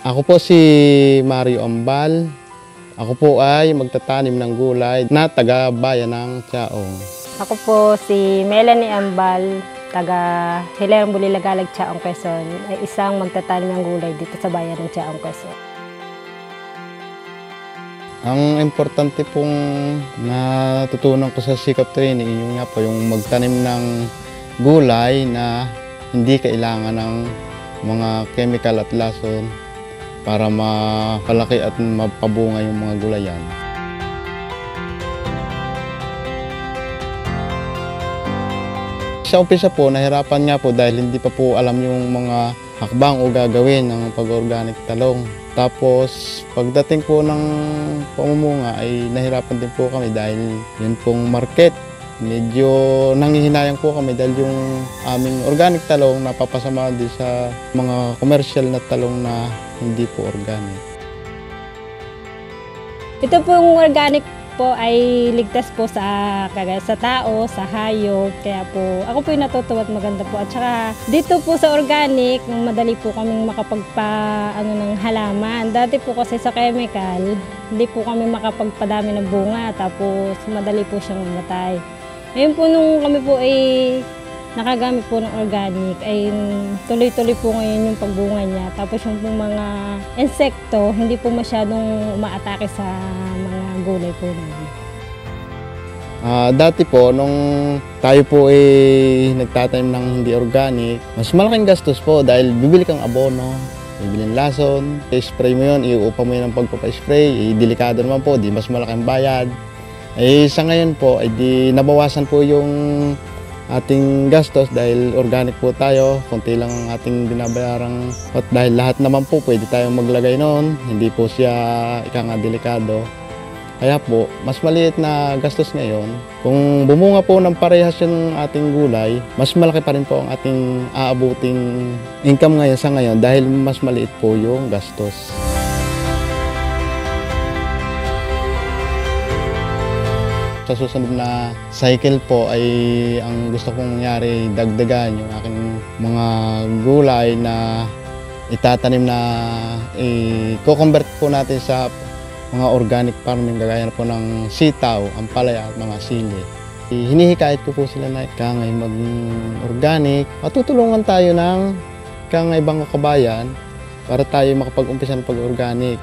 Ako po si Mario Ambal. Ako po ay magtatanim ng gulay na taga-bayan ng Tiaong. Ako po si Melanie Ambal, taga Hilerang Bulilagalag, Tiaong, Quezon, ay isang magtatanim ng gulay dito sa bayan ng Tiaong, Quezon. Ang importante pong natutunan ko sa sikap training, yung nga po yung magtanim ng gulay na hindi kailangan ng mga chemical at lason para mapalaki at mapabunga yung mga gulayan. Sa umpisa po, nahirapan nga po dahil hindi pa po alam yung mga hakbang o gagawin ng pag-organic talong. Tapos pagdating po ng pamumunga ay nahirapan din po kami dahil yun pong market. Medyo nanghihinayang po kami dahil yung aming organic talong napapasama din sa mga commercial na talong na hindi po organic. Ito pong organic po ay ligtas po sa tao, sa hayop. Kaya po ako po yung natutuwa at maganda po. At saka dito po sa organic, madali po kaming ng halaman. Dati po kasi sa chemical, hindi po kami makapagpadami ng bunga. Tapos madali po siyang mamatay. Ngayon po nung kami po ay nakagamit po ng organic, ay tuloy-tuloy po ngayon yung pagbunga niya. Tapos yung po mga insekto, hindi po masyadong umaatake sa mga gulay po namin. Dati po, nung tayo po ay nagtatanim ng hindi organic, mas malaking gastos po dahil bibili kang abono, bibili ng lason, i-spray mo yun, iuupa mo yun ng pagpapa-spray, delikado naman po, di mas malaking bayad. Sa ngayon po, di nabawasan po yung ating gastos dahil organic po tayo, konti lang ang ating binabayarang at dahil lahat naman po pwede tayong maglagay noon, hindi po siya delikado. Kaya po, mas maliit na gastos ngayon. Kung bumunga po ng parehas yung ating gulay, mas malaki pa rin po ang ating aabuting income ngayon sa ngayon dahil mas maliit po yung gastos. Sa susunod na cycle po ay ang gusto kong mangyari dagdagan yung aking mga gulay na itatanim na i-convert po natin sa mga organic farming gagaya na po ng sitaw, ampalaya at mga sili. Hinihikayat ko po sila na kangay mag-organic. Matutulungan tayo ng ibang kabayan para tayo makapag-umpisa ng pag-organic.